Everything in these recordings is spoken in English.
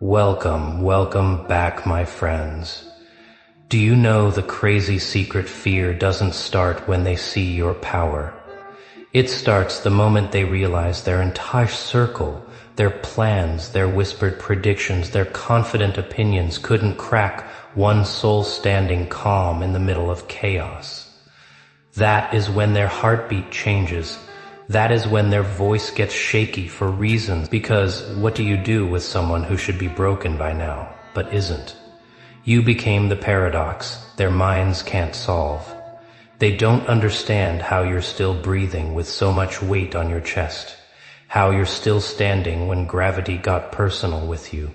Welcome back, my friends. Do you know the crazy secret fear doesn't start when they see your power? It starts the moment they realize their entire circle, their plans, their whispered predictions, their confident opinions couldn't crack one soul standing calm in the middle of chaos. That is when their heartbeat changes. That is when their voice gets shaky for reasons, because what do you do with someone who should be broken by now, but isn't? You became the paradox their minds can't solve. They don't understand how you're still breathing with so much weight on your chest, how you're still standing when gravity got personal with you,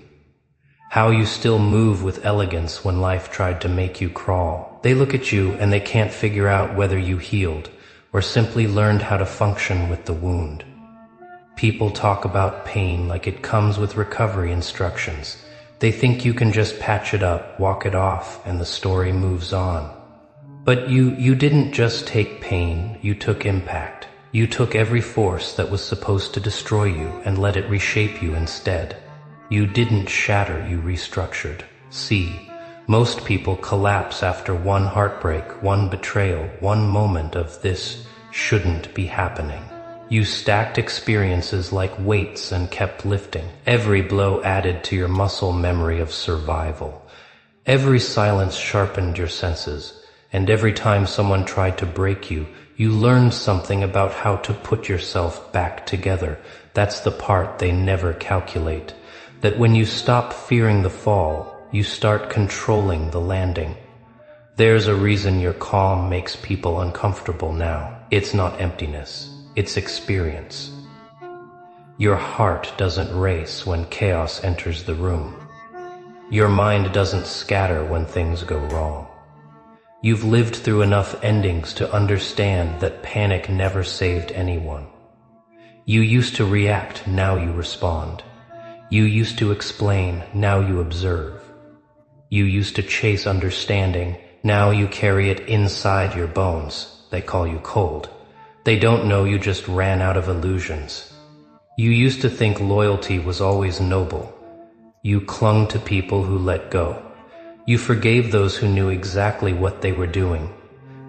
how you still move with elegance when life tried to make you crawl. They look at you and they can't figure out whether you healed or simply learned how to function with the wound. People talk about pain like it comes with recovery instructions. They think you can just patch it up, walk it off, and the story moves on. But you didn't just take pain, you took impact. You took every force that was supposed to destroy you and let it reshape you instead. You didn't shatter, you restructured. See, most people collapse after one heartbreak, one betrayal, one moment of "this shouldn't be happening." You stacked experiences like weights and kept lifting. Every blow added to your muscle memory of survival. Every silence sharpened your senses. And every time someone tried to break you, you learned something about how to put yourself back together. That's the part they never calculate. That when you stop fearing the fall, you start controlling the landing. There's a reason your calm makes people uncomfortable now. It's not emptiness, it's experience. Your heart doesn't race when chaos enters the room. Your mind doesn't scatter when things go wrong. You've lived through enough endings to understand that panic never saved anyone. You used to react, now you respond. You used to explain, now you observe. You used to chase understanding, now you carry it inside your bones. They call you cold. They don't know you just ran out of illusions. You used to think loyalty was always noble. You clung to people who let go. You forgave those who knew exactly what they were doing.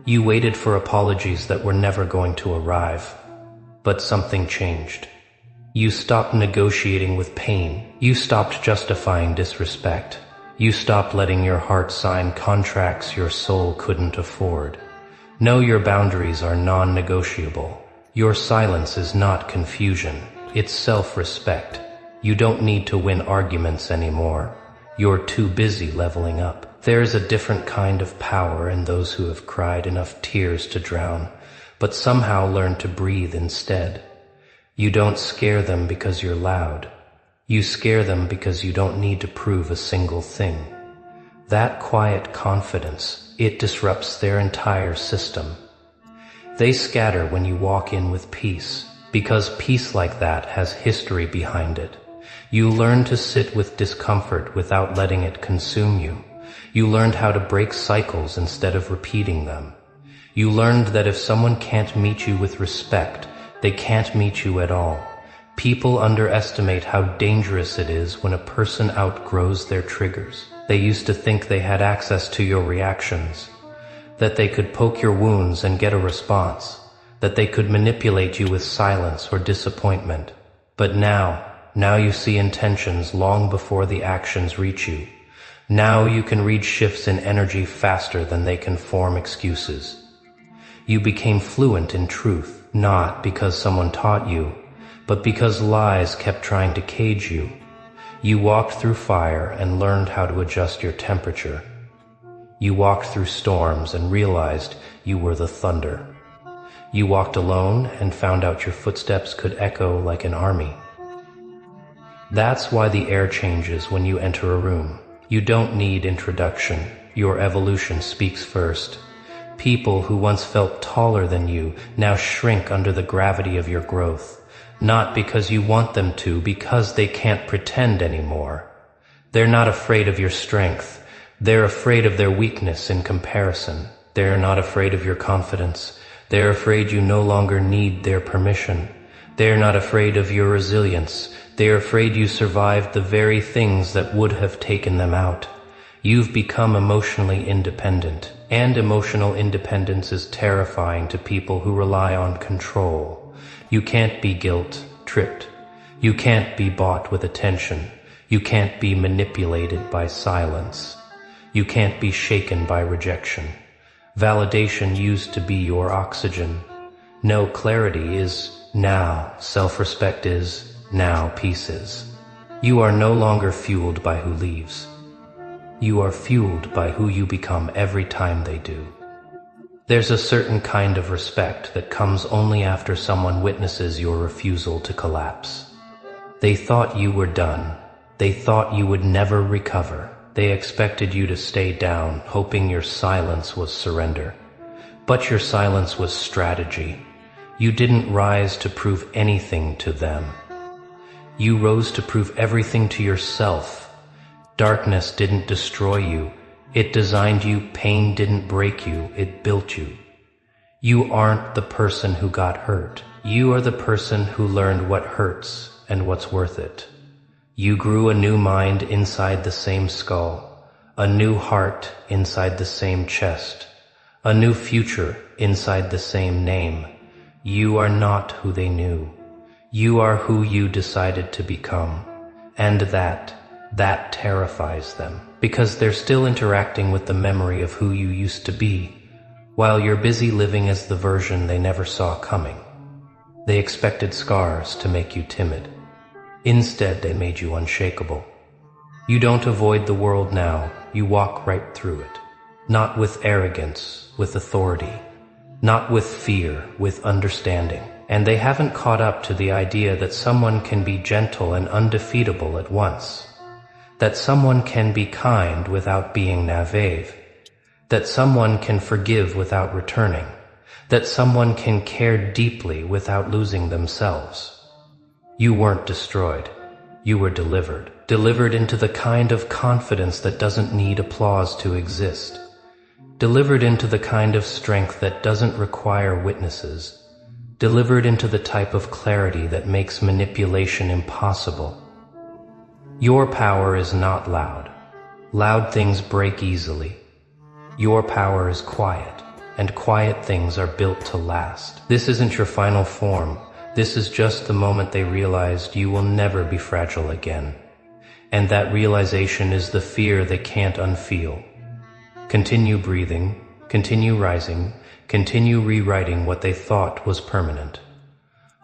You waited for apologies that were never going to arrive. But something changed. You stopped negotiating with pain. You stopped justifying disrespect. You stopped letting your heart sign contracts your soul couldn't afford. Know your boundaries are non-negotiable. Your silence is not confusion. It's self-respect. You don't need to win arguments anymore. You're too busy leveling up. There's a different kind of power in those who have cried enough tears to drown, but somehow learn to breathe instead. You don't scare them because you're loud. You scare them because you don't need to prove a single thing. That quiet confidence, it disrupts their entire system. They scatter when you walk in with peace, because peace like that has history behind it. You learn to sit with discomfort without letting it consume you. You learned how to break cycles instead of repeating them. You learned that if someone can't meet you with respect, they can't meet you at all. People underestimate how dangerous it is when a person outgrows their triggers. They used to think they had access to your reactions, that they could poke your wounds and get a response, that they could manipulate you with silence or disappointment. But now you see intentions long before the actions reach you. Now you can read shifts in energy faster than they can form excuses. You became fluent in truth, not because someone taught you, but because lies kept trying to cage you. You walked through fire and learned how to adjust your temperature. You walked through storms and realized you were the thunder. You walked alone and found out your footsteps could echo like an army. That's why the air changes when you enter a room. You don't need introduction. Your evolution speaks first. People who once felt taller than you now shrink under the gravity of your growth. Not because you want them to, because they can't pretend anymore. They're not afraid of your strength. They're afraid of their weakness in comparison. They're not afraid of your confidence. They're afraid you no longer need their permission. They're not afraid of your resilience. They are afraid you survived the very things that would have taken them out. You've become emotionally independent, and emotional independence is terrifying to people who rely on control. You can't be guilt-tripped. You can't be bought with attention. You can't be manipulated by silence. You can't be shaken by rejection. Validation used to be your oxygen. No, clarity is now. Self-respect is now. Peace is. You are no longer fueled by who leaves. You are fueled by who you become every time they do. There's a certain kind of respect that comes only after someone witnesses your refusal to collapse. They thought you were done. They thought you would never recover. They expected you to stay down, hoping your silence was surrender. But your silence was strategy. You didn't rise to prove anything to them. You rose to prove everything to yourself. Darkness didn't destroy you. It designed you. Pain didn't break you. It built you. You aren't the person who got hurt. You are the person who learned what hurts and what's worth it. You grew a new mind inside the same skull, a new heart inside the same chest, a new future inside the same name. You are not who they knew. You are who you decided to become. And that terrifies them, because they're still interacting with the memory of who you used to be, while you're busy living as the version they never saw coming. They expected scars to make you timid. Instead, they made you unshakable. You don't avoid the world now, you walk right through it. Not with arrogance, with authority. Not with fear, with understanding. And they haven't caught up to the idea that someone can be gentle and undefeatable at once. That someone can be kind without being naive. That someone can forgive without returning. That someone can care deeply without losing themselves. You weren't destroyed. You were delivered. Delivered into the kind of confidence that doesn't need applause to exist. Delivered into the kind of strength that doesn't require witnesses. Delivered into the type of clarity that makes manipulation impossible. Your power is not loud. Loud things break easily. Your power is quiet, and quiet things are built to last. This isn't your final form. This is just the moment they realized you will never be fragile again. And that realization is the fear they can't unfeel. Continue breathing, continue rising, continue rewriting what they thought was permanent.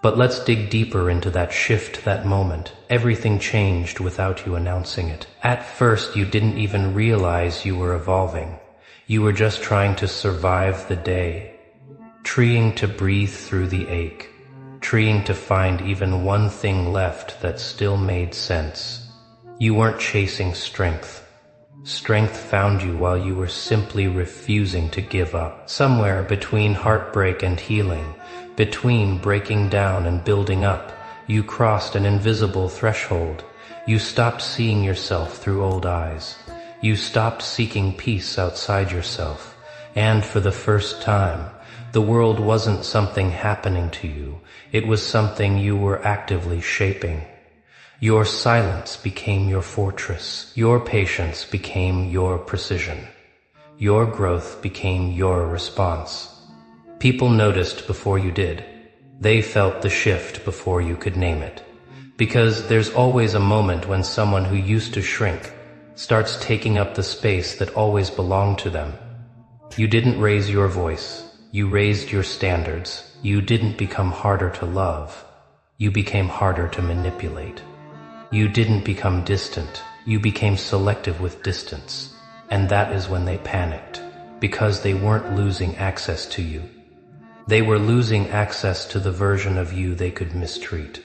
But let's dig deeper into that shift, that moment. Everything changed without you announcing it. At first, you didn't even realize you were evolving. You were just trying to survive the day, trying to breathe through the ache, trying to find even one thing left that still made sense. You weren't chasing strength. Strength found you while you were simply refusing to give up. Somewhere between heartbreak and healing, between breaking down and building up, you crossed an invisible threshold. You stopped seeing yourself through old eyes. You stopped seeking peace outside yourself. And for the first time, the world wasn't something happening to you. It was something you were actively shaping. Your silence became your fortress. Your patience became your precision. Your growth became your response. People noticed before you did. They felt the shift before you could name it. Because there's always a moment when someone who used to shrink starts taking up the space that always belonged to them. You didn't raise your voice. You raised your standards. You didn't become harder to love. You became harder to manipulate. You didn't become distant. You became selective with distance. And that is when they panicked, because they weren't losing access to you. They were losing access to the version of you they could mistreat.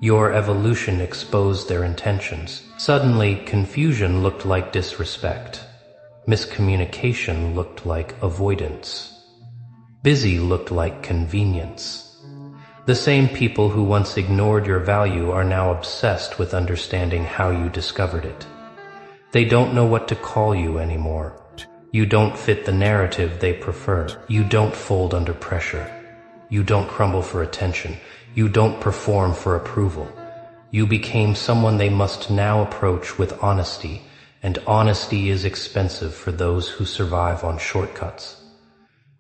Your evolution exposed their intentions. Suddenly, confusion looked like disrespect. Miscommunication looked like avoidance. Busy looked like convenience. The same people who once ignored your value are now obsessed with understanding how you discovered it. They don't know what to call you anymore. You don't fit the narrative they prefer. You don't fold under pressure. You don't crumble for attention. You don't perform for approval. You became someone they must now approach with honesty, and honesty is expensive for those who survive on shortcuts.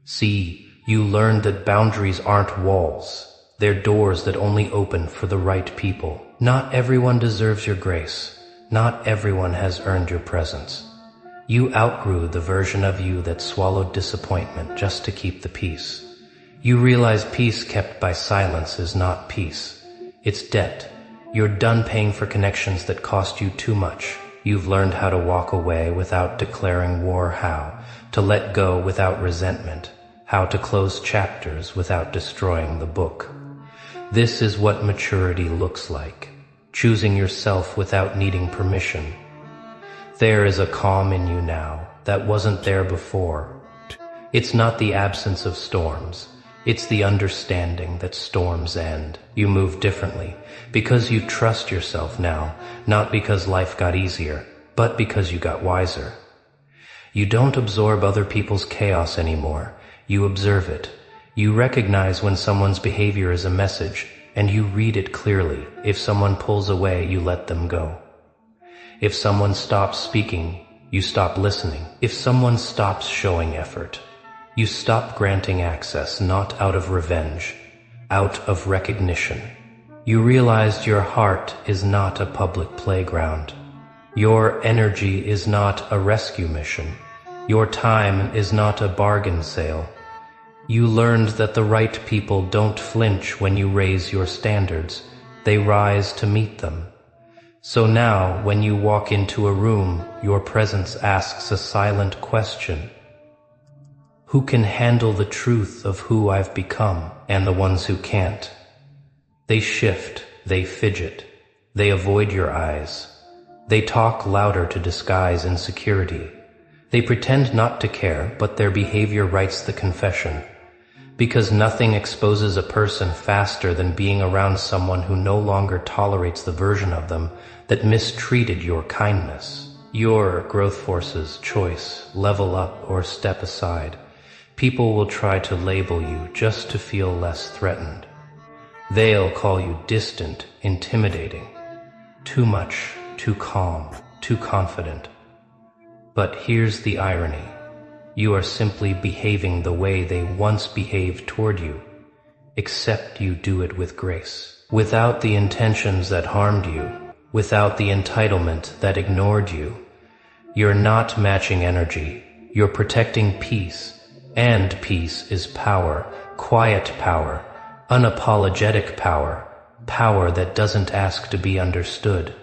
See, you learned that boundaries aren't walls. They're doors that only open for the right people. Not everyone deserves your grace. Not everyone has earned your presence. You outgrew the version of you that swallowed disappointment just to keep the peace. You realize peace kept by silence is not peace. It's debt. You're done paying for connections that cost you too much. You've learned how to walk away without declaring war, how to let go without resentment, how to close chapters without destroying the book. This is what maturity looks like, choosing yourself without needing permission. There is a calm in you now that wasn't there before. It's not the absence of storms. It's the understanding that storms end. You move differently because you trust yourself now, not because life got easier, but because you got wiser. You don't absorb other people's chaos anymore. You observe it. You recognize when someone's behavior is a message, and you read it clearly. If someone pulls away, you let them go. If someone stops speaking, you stop listening. If someone stops showing effort, you stop granting access, not out of revenge, out of recognition. You realized your heart is not a public playground. Your energy is not a rescue mission. Your time is not a bargain sale. You learned that the right people don't flinch when you raise your standards. They rise to meet them. So now, when you walk into a room, your presence asks a silent question. Who can handle the truth of who I've become, and the ones who can't? They shift, they fidget, they avoid your eyes. They talk louder to disguise insecurity. They pretend not to care, but their behavior writes the confession. Because nothing exposes a person faster than being around someone who no longer tolerates the version of them that mistreated your kindness. Your growth forces, choice, level up or step aside. People will try to label you just to feel less threatened. They'll call you distant, intimidating, too much, too calm, too confident. But here's the irony. You are simply behaving the way they once behaved toward you, except you do it with grace, without the intentions that harmed you, without the entitlement that ignored you. You're not matching energy, you're protecting peace. And peace is power, quiet power, unapologetic power, power that doesn't ask to be understood.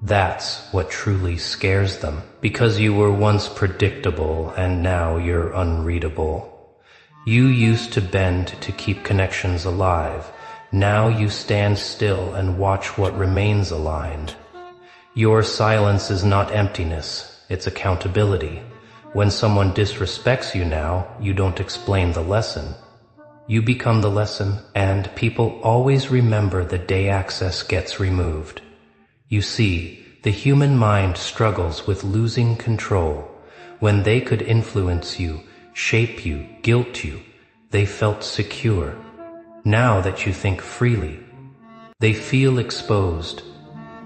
That's what truly scares them, because you were once predictable and now you're unreadable. You used to bend to keep connections alive. Now you stand still and watch what remains aligned. Your silence is not emptiness, it's accountability. When someone disrespects you now, you don't explain the lesson. You become the lesson, and people always remember the day access gets removed. You see, the human mind struggles with losing control. When they could influence you, shape you, guilt you, they felt secure. Now that you think freely, they feel exposed.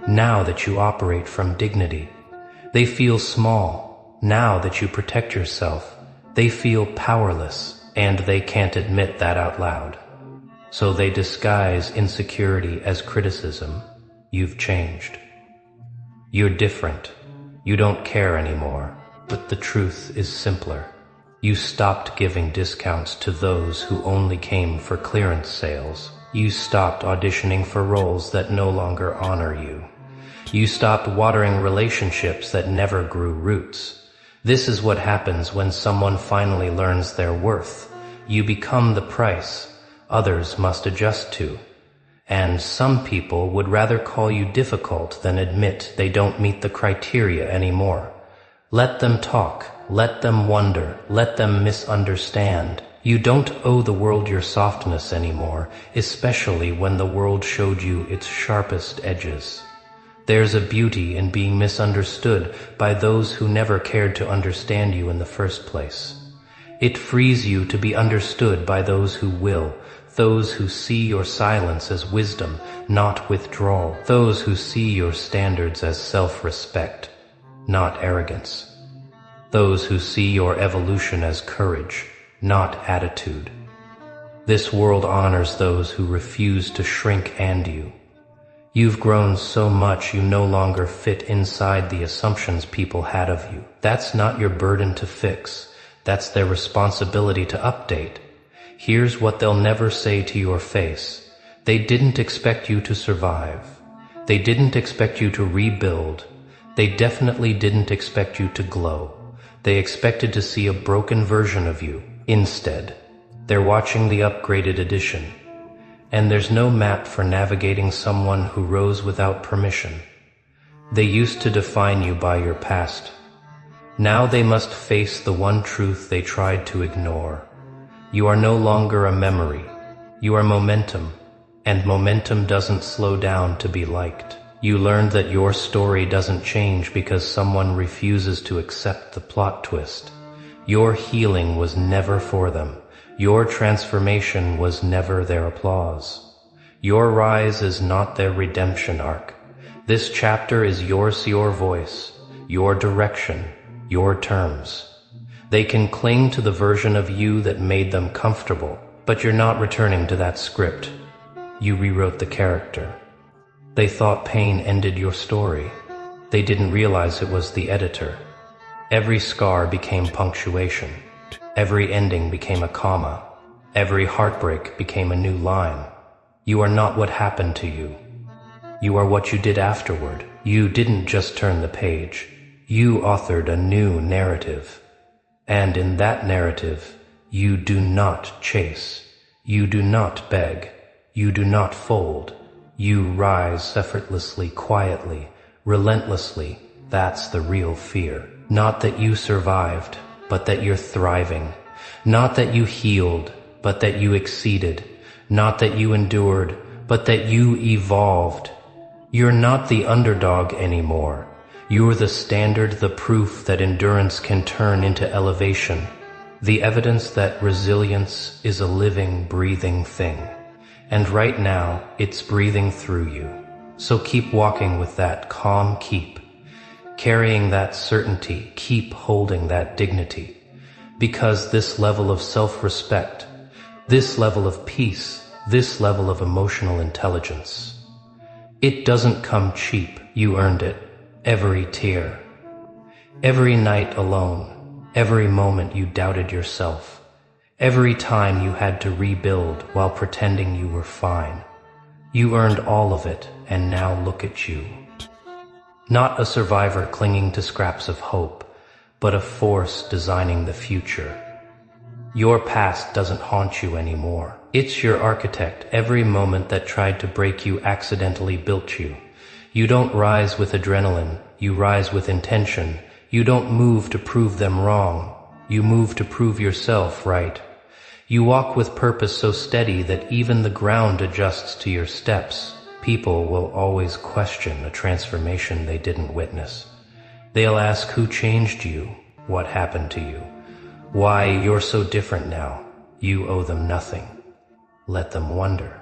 Now that you operate from dignity, they feel small. Now that you protect yourself, they feel powerless, and they can't admit that out loud. So they disguise insecurity as criticism. You've changed. You're different. You don't care anymore. But the truth is simpler. You stopped giving discounts to those who only came for clearance sales. You stopped auditioning for roles that no longer honor you. You stopped watering relationships that never grew roots. This is what happens when someone finally learns their worth. You become the price others must adjust to. And some people would rather call you difficult than admit they don't meet the criteria anymore. Let them talk, let them wonder, let them misunderstand. You don't owe the world your softness anymore, especially when the world showed you its sharpest edges. There's a beauty in being misunderstood by those who never cared to understand you in the first place. It frees you to be understood by those who will, those who see your silence as wisdom, not withdrawal, those who see your standards as self-respect, not arrogance, those who see your evolution as courage, not attitude. This world honors those who refuse to shrink and you. You've grown so much you no longer fit inside the assumptions people had of you. That's not your burden to fix. That's their responsibility to update. Here's what they'll never say to your face. They didn't expect you to survive. They didn't expect you to rebuild. They definitely didn't expect you to glow. They expected to see a broken version of you. Instead, they're watching the upgraded edition. And there's no map for navigating someone who rose without permission. They used to define you by your past. Now they must face the one truth they tried to ignore. You are no longer a memory. You are momentum, and momentum doesn't slow down to be liked. You learned that your story doesn't change because someone refuses to accept the plot twist. Your healing was never for them. Your transformation was never their applause. Your rise is not their redemption arc. This chapter is yours, your voice, your direction, your terms. They can cling to the version of you that made them comfortable, but you're not returning to that script. You rewrote the character. They thought pain ended your story. They didn't realize it was the editor. Every scar became punctuation. Every ending became a comma. Every heartbreak became a new line. You are not what happened to you. You are what you did afterward. You didn't just turn the page. You authored a new narrative. And in that narrative, you do not chase. You do not beg. You do not fold. You rise effortlessly, quietly, relentlessly. That's the real fear. Not that you survived, but that you're thriving. Not that you healed, but that you exceeded. Not that you endured, but that you evolved. You're not the underdog anymore. You're the standard, the proof that endurance can turn into elevation. The evidence that resilience is a living, breathing thing. And right now, it's breathing through you. So keep walking with that calm keep. Carrying that certainty, keep holding that dignity. Because this level of self-respect, this level of peace, this level of emotional intelligence, it doesn't come cheap. You earned it. Every tear, every night alone, every moment you doubted yourself, every time you had to rebuild while pretending you were fine. You earned all of it, and now look at you. Not a survivor clinging to scraps of hope, but a force designing the future. Your past doesn't haunt you anymore. It's your architect. Every moment that tried to break you accidentally built you. You don't rise with adrenaline, you rise with intention. You don't move to prove them wrong, you move to prove yourself right. You walk with purpose so steady that even the ground adjusts to your steps. People will always question a transformation they didn't witness. They'll ask who changed you, what happened to you, why you're so different now. You owe them nothing. Let them wonder.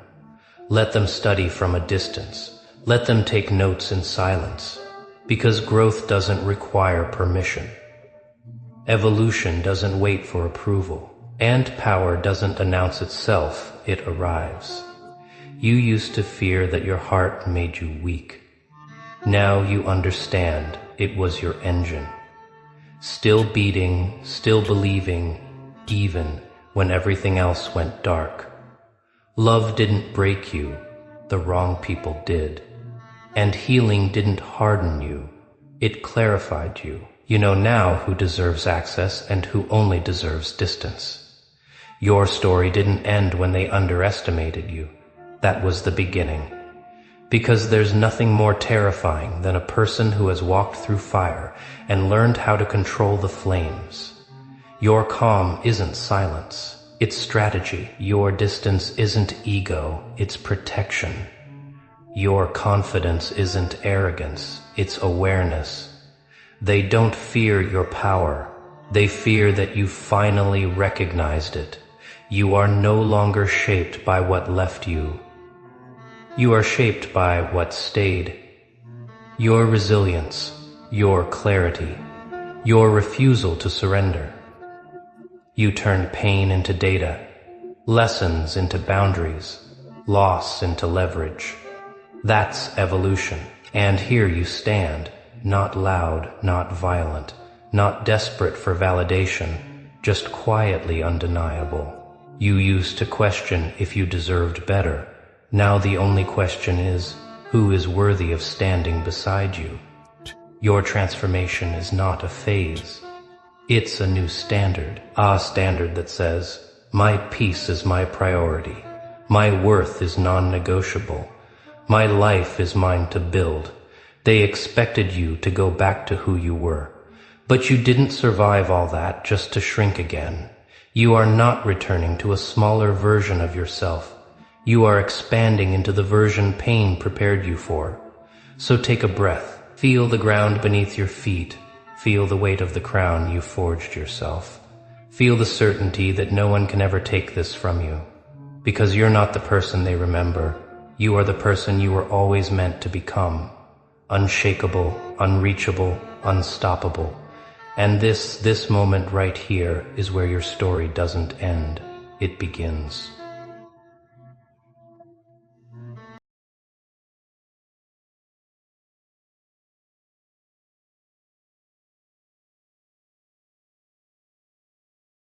Let them study from a distance. Let them take notes in silence, because growth doesn't require permission. Evolution doesn't wait for approval, and power doesn't announce itself, it arrives. You used to fear that your heart made you weak. Now you understand it was your engine. Still beating, still believing, even when everything else went dark. Love didn't break you, the wrong people did. And healing didn't harden you, it clarified you. You know now who deserves access and who only deserves distance. Your story didn't end when they underestimated you. That was the beginning. Because there's nothing more terrifying than a person who has walked through fire and learned how to control the flames. Your calm isn't silence, it's strategy. Your distance isn't ego, it's protection. Your confidence isn't arrogance, it's awareness. They don't fear your power. They fear that you finally recognized it. You are no longer shaped by what left you. You are shaped by what stayed. Your resilience, your clarity, your refusal to surrender. You turned pain into data, lessons into boundaries, loss into leverage. That's evolution. And here you stand, not loud, not violent, not desperate for validation, just quietly undeniable. You used to question if you deserved better. Now the only question is, who is worthy of standing beside you? Your transformation is not a phase. It's a new standard. A standard that says, my peace is my priority. My worth is non-negotiable. My life is mine to build. They expected you to go back to who you were. But you didn't survive all that just to shrink again. You are not returning to a smaller version of yourself. You are expanding into the version pain prepared you for. So take a breath. Feel the ground beneath your feet. Feel the weight of the crown you forged yourself. Feel the certainty that no one can ever take this from you. Because you're not the person they remember. You are the person you were always meant to become. Unshakable, unreachable, unstoppable. And this moment right here is where your story doesn't end. It begins.